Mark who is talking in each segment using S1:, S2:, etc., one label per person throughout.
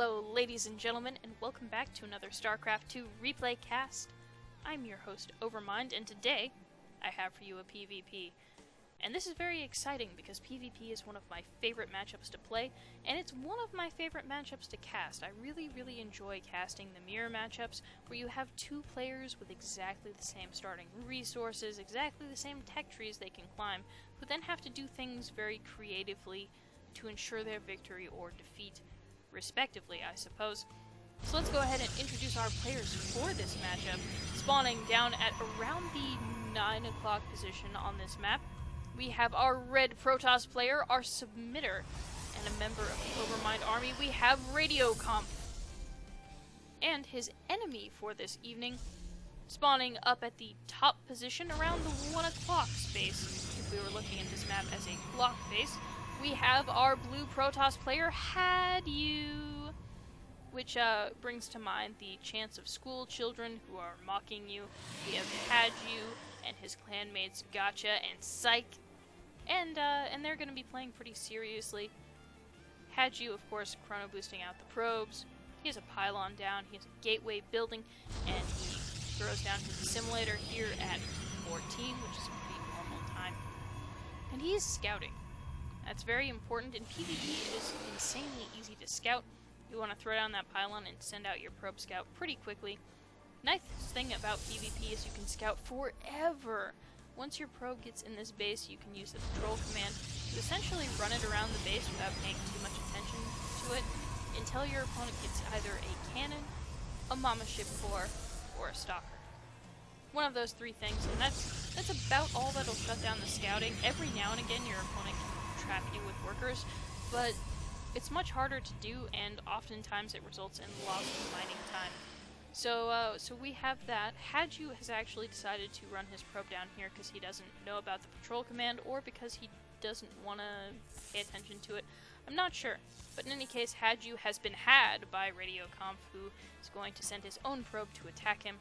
S1: Hello, ladies and gentlemen, and welcome back to another StarCraft 2 replay cast. I'm your host, Overmind, and today I have for you a PvP. And this is very exciting because PvP is one of my favorite matchups to play, and it's one of my favorite matchups to cast. I really enjoy casting the mirror matchups where you have two players with exactly the same starting resources, exactly the same tech trees they can climb, who then have to do things very creatively to ensure their victory or defeat, respectively, I suppose. So let's go ahead and introduce our players for this matchup. Spawning down at around the 9 o'clock position on this map, we have our red Protoss player, our submitter, and a member of the Overmind army. We have Radiokopf. And his enemy for this evening, spawning up at the top position around the 1 o'clock space, if we were looking at this map as a block face, we have our blue Protoss player, HADYOU, which brings to mind the chants of school children who are mocking you. We have HADYOU and his clanmates Gotcha and Psych, and they're going to be playing pretty seriously. HADYOU, of course, chrono boosting out the probes. He has a pylon down, he has a gateway building, and he throws down his assimilator here at 14, which is a pretty normal time. And he is scouting. That's very important. In PvP, it is insanely easy to scout. You want to throw down that pylon and send out your probe scout pretty quickly. Nice thing about PvP is you can scout forever. Once your probe gets in this base, you can use the patrol command to essentially run it around the base without paying too much attention to it until your opponent gets either a cannon, a mama ship core, or a stalker. One of those three things, and that's about all that'll shut down the scouting. Every now and again, your opponent can trap you with workers, but it's much harder to do, and oftentimes it results in lots of mining time. So we have that. HADYOU has actually decided to run his probe down here because he doesn't know about the patrol command, or because he doesn't want to pay attention to it. I'm not sure. But in any case, HADYOU has been had by Radiokopf, who is going to send his own probe to attack him.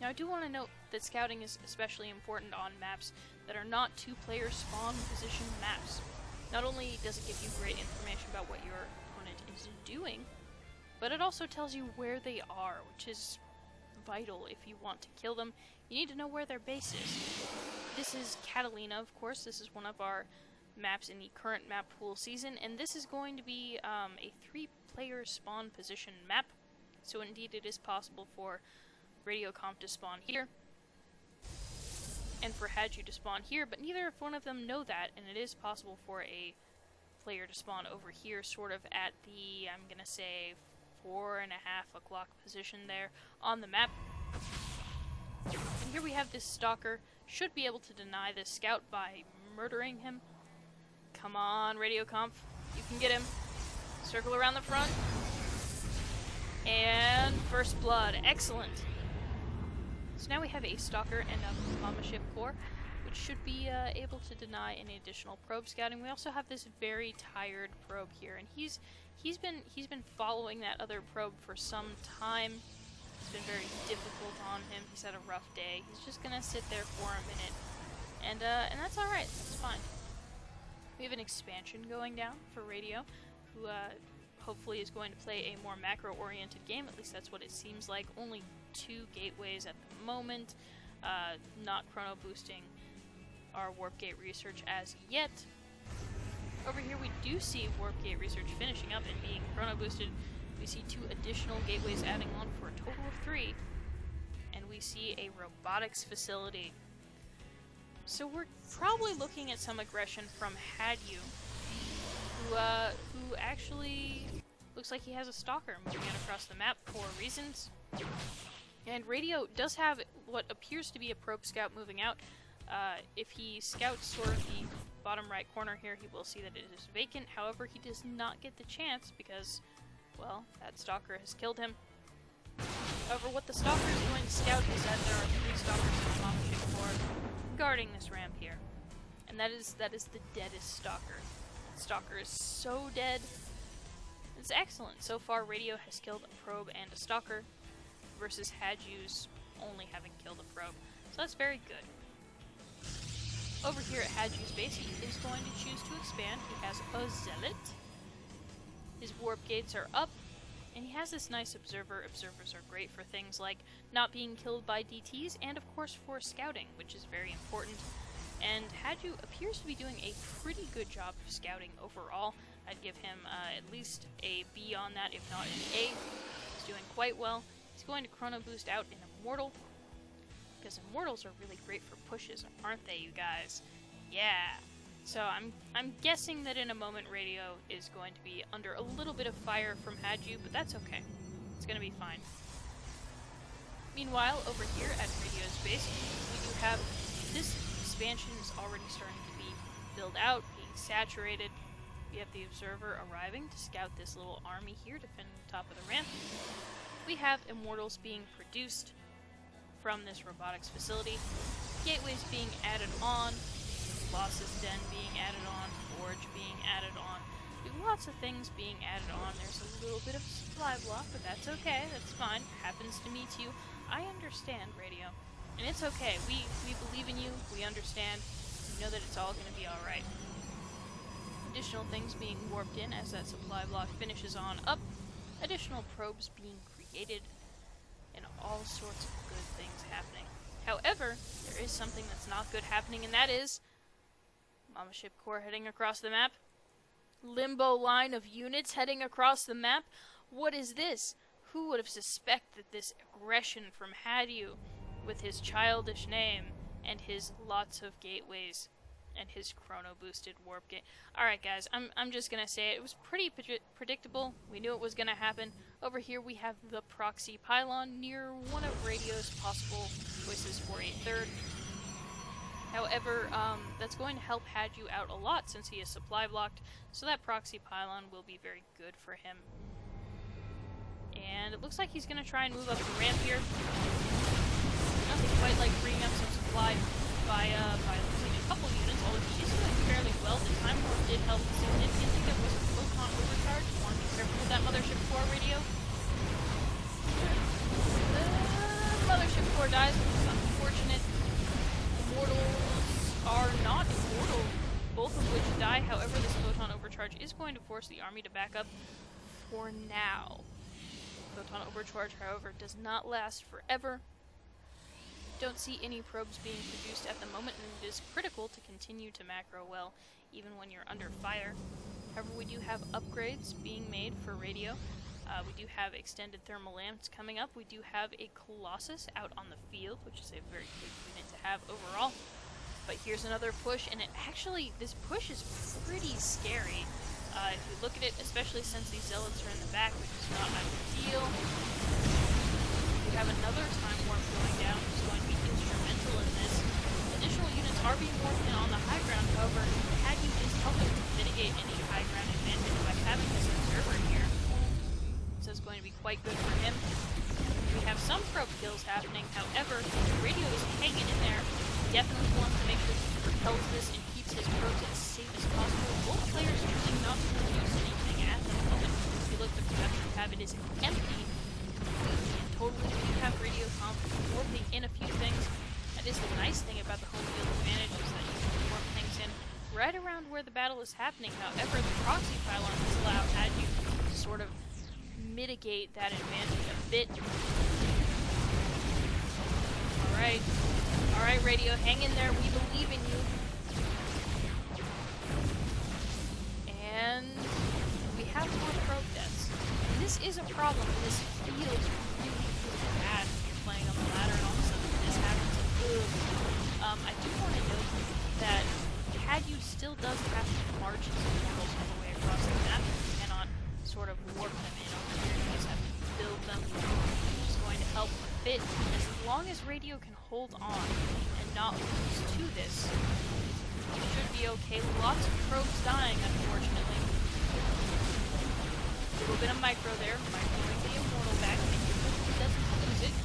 S1: Now, I do want to note that scouting is especially important on maps that are not two-player spawn position maps. Not only does it give you great information about what your opponent is doing, but it also tells you where they are, which is vital if you want to kill them. You need to know where their base is. This is Catalina, of course. This is one of our maps in the current map pool season, and this is going to be a three-player spawn position map. So indeed, it is possible for Radiokopf to spawn here, and for HADYOU to spawn here, but neither of one of them know that, and it is possible for a player to spawn over here, sort of at the, I'm gonna say, 4.5 o'clock position there on the map. And here we have this stalker. Should be able to deny this scout by murdering him. Come on, Radiokopf, you can get him. Circle around the front. And first blood, excellent. So now we have a stalker and a mama ship core, which should be able to deny any additional probe scouting. We also have this very tired probe here, and he's been following that other probe for some time. It's been very difficult on him. He's had a rough day. He's just gonna sit there for a minute, and that's all right. That's fine. We have an expansion going down for Radio, who hopefully is going to play a more macro-oriented game. At least that's what it seems like. Only 2 gateways at the moment, not chrono boosting our warp gate research as yet. Over here we do see warp gate research finishing up and being chrono boosted. We see 2 additional gateways adding on for a total of 3, and we see a robotics facility. So we're probably looking at some aggression from HADYOU, who actually looks like he has a stalker moving in across the map for reasons. And Radio does have what appears to be a probe scout moving out. If he scouts sort of the bottom right corner here, he will see that it is vacant. However, he does not get the chance because, well, that stalker has killed him. However, what the stalker is going to scout is that there are 3 stalkers in the mama ship core guarding this ramp here. And that is the deadest stalker. The stalker is so dead. It's excellent. So far, Radio has killed a probe and a stalker, versus HADYOU's only having killed a probe. So that's very good. Over here at HADYOU's base, he is going to choose to expand. He has a zealot. His warp gates are up. And he has this nice observer. Observers are great for things like not being killed by DTs, and of course for scouting, which is very important. And HADYOU appears to be doing a pretty good job of scouting overall. I'd give him at least a B on that, if not an A. He's doing quite well. He's going to chrono boost out an Immortal, because Immortals are really great for pushes, aren't they, you guys? Yeah. So I'm guessing that in a moment Radio is going to be under a little bit of fire from HADYOU, but that's okay. It's going to be fine. Meanwhile, over here at Radio's base, we do have this expansion is already starting to be filled out, being saturated. We have the Observer arriving to scout this little army here, defending the top of the ramp. We have Immortals being produced from this robotics facility, gateways being added on, Colossus Den being added on, Forge being added on, lots of things being added on. There's a little bit of supply block, but that's okay, that's fine. Happens to me too. I understand, Radio. And it's okay. We believe in you, we understand, we know that it's all gonna be alright. Additional things being warped in as that supply block finishes on up. Additional probes being created, and all sorts of good things happening. However, there is something that's not good happening, and that is Mama Ship Corps heading across the map. Limbo line of units heading across the map. What is this? Who would have suspected this aggression from HADYOU with his childish name and his lots of gateways and his chrono boosted warp gate? Alright guys, I'm just gonna say it was pretty predictable. We knew it was gonna happen. Over here we have the proxy pylon near one of Radio's possible choices for a third. However, that's going to help HADYOU out a lot since he is supply blocked, so that proxy pylon will be very good for him. And it looks like he's going to try and move up the ramp here. Nothing quite like freeing up some supply by losing a couple units, although he is doing fairly well. The Time Warp did help significantly. There was a photon overcharge. You want to be careful with that Mothership Core, Radio. The Mothership Core dies, which is unfortunate. Immortals are not immortal, both of which die. However, this photon overcharge is going to force the army to back up for now. Photon overcharge, however, does not last forever. Don't see any probes being produced at the moment, and it is critical to continue to macro well, even when you're under fire. However, we do have upgrades being made for Radio. We do have extended thermal lamps coming up. We do have a Colossus out on the field, which is a very good unit to have overall. But here's another push, and this push is pretty scary. If you look at it, especially since these Zealots are in the back, which is not ideal. We have another Time Warp going down, which is going to be instrumental in this. Additional units are being warped in on the high ground, however, HADYOU is helping to mitigate any high ground advantage by having this observer here. So it's going to be quite good for him. We have some probe kills happening, however, Radio is hanging in there. Definitely wants to make sure that he repels this and keeps his probes as safe as possible. Both players choosing not to produce anything at the moment. If you look at the production tab, it is empty. And totally we have Radio comp warping in a few things. That is the nice thing about the home field advantage, is that you can warp things in right around where the battle is happening. However, the proxy pylon has allowed HADYOU to sort of mitigate that advantage a bit. Alright, Radio, hang in there, we believe in you. And we have more probe deaths. And this is a problem, and this feels really, really bad when you're playing on the ladder and all of a sudden this happens. I do want to note that HADYOU still does have to march his Immortals all the way across the map. You cannot sort of warp them in over here, you just have to build them, which is going to help a bit. As long as Radio can hold on and not lose to this, it should be okay. Lots of probes dying, unfortunately. A little bit of micro there, microing the Immortal back, and he doesn't lose it.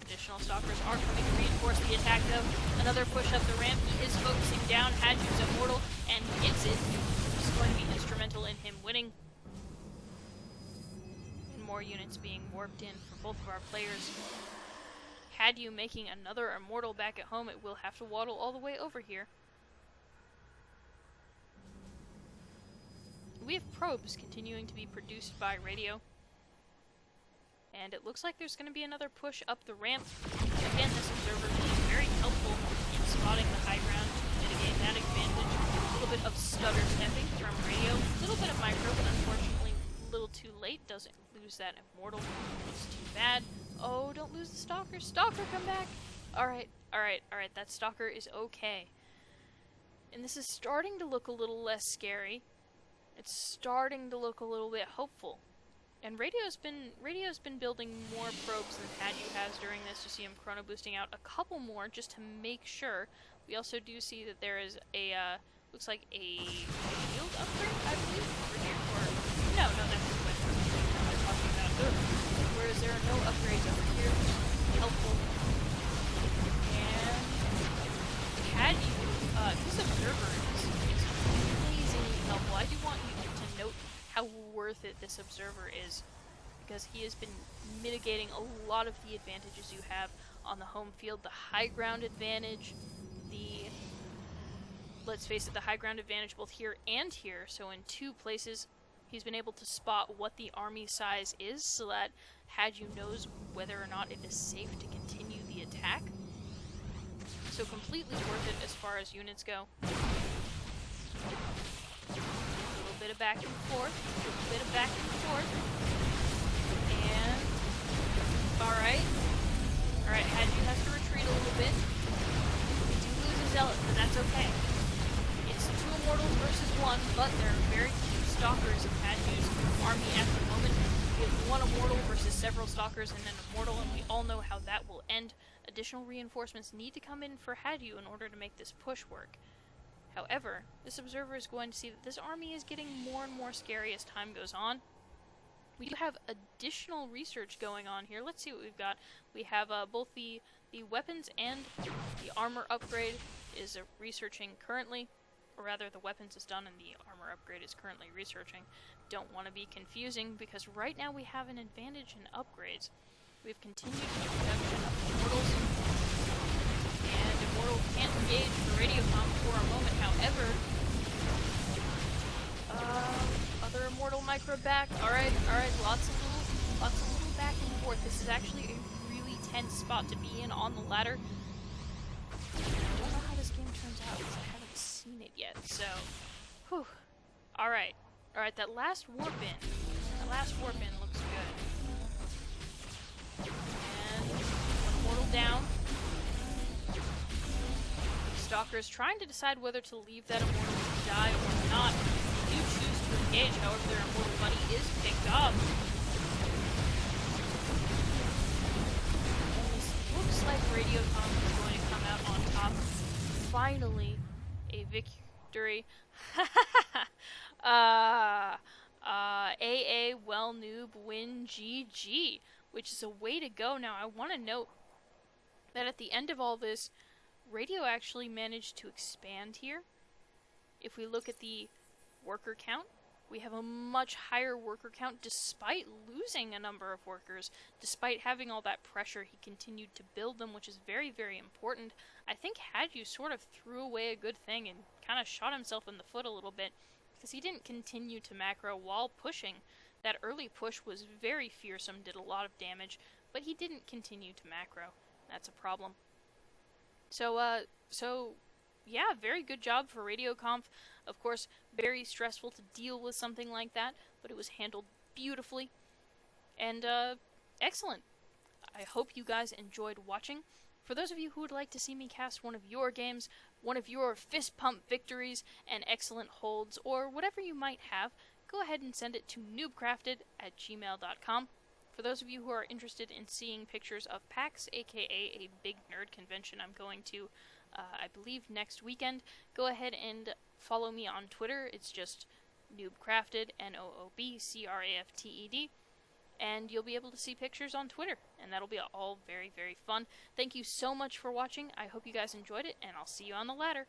S1: Additional stalkers are coming to reinforce the attack though. Another push up the ramp, he is focusing down HADYOU's Immortal, and gets it. Which is going to be instrumental in him winning. And more units being warped in for both of our players. HADYOU making another Immortal back at home, it will have to waddle all the way over here. we have probes continuing to be produced by Radio. And it looks like there's going to be another push up the ramp. Again, this observer being very helpful in spotting the high ground to mitigate that advantage. A little bit of stutter stepping from Radio. A little bit of micro, but unfortunately a little too late. Doesn't lose that immortal. It's too bad. Oh, don't lose the Stalker. Stalker, come back! Alright, alright, alright. That Stalker is okay. And this is starting to look a little less scary. It's starting to look a little bit hopeful. And Radio's been building more probes than HADYOU has during this. You see him chrono boosting out a couple more just to make sure. We also do see that there is a, looks like a shield upgrade, I believe, over here. Or, no, that's the weapon I'm talking about. Whereas there are no upgrades over here, which is helpful. And HADYOU, this observer is amazingly helpful. I do want you to note how worth it this observer is, because he has been mitigating a lot of the advantages you have on the home field. The high ground advantage, let's face it, the high ground advantage both here and here. So in two places, he's been able to spot what the army size is, so that HADYOU knows whether or not it is safe to continue the attack. So completely worth it as far as units go. Bit of back and forth, a little bit of back and forth, and alright, HADYOU has to retreat a little bit. We do lose a Zealot, but that's okay. It's 2 Immortals versus 1, but there are very few Stalkers in HADYOU's army at the moment. We have 1 Immortal versus several Stalkers and an Immortal, and we all know how that will end. Additional reinforcements need to come in for HADYOU in order to make this push work. However, this observer is going to see that this army is getting more and more scary as time goes on. We do have additional research going on here. Let's see what we've got. We have both the weapons and the armor upgrade is researching currently. Or rather, the weapons is done and the armor upgrade is currently researching. Don't want to be confusing, because right now we have an advantage in upgrades. We've continued the production of Immortals. And Immortal can't engage for Radiokopf for a moment, however. Other Immortal micro back. Alright, lots of little back and forth. This is actually a really tense spot to be in on the ladder. I don't know how this game turns out because I haven't seen it yet, so whew. Alright, that last warp in looks good. And 1 Immortal down. Stalker is trying to decide whether to leave that Immortal to die or not. They do choose to engage, however their Immortal buddy is picked up. And this looks like Radiokopf is going to come out on top. Finally, a victory. AA, well, noob, win, GG. Which is a way to go. Now, I want to note that at the end of all this, Radio actually managed to expand here. If we look at the worker count, we have a much higher worker count despite losing a number of workers. Despite having all that pressure, he continued to build them, which is very, very important. I think HADYOU sort of threw away a good thing and kind of shot himself in the foot a little bit, because he didn't continue to macro while pushing. That early push was very fearsome, did a lot of damage, but he didn't continue to macro. That's a problem. So yeah, very good job for Radiokopf. Of course, very stressful to deal with something like that, but it was handled beautifully. And, excellent. I hope you guys enjoyed watching. For those of you who would like to see me cast one of your games, one of your fist pump victories and excellent holds, or whatever you might have, go ahead and send it to noobcrafted@gmail.com. For those of you who are interested in seeing pictures of PAX, aka a big nerd convention I'm going to, I believe, next weekend, go ahead and follow me on Twitter. It's just NoobCrafted, NoobCrafted, and you'll be able to see pictures on Twitter, and that'll be all very, very fun. Thank you so much for watching. I hope you guys enjoyed it, and I'll see you on the ladder.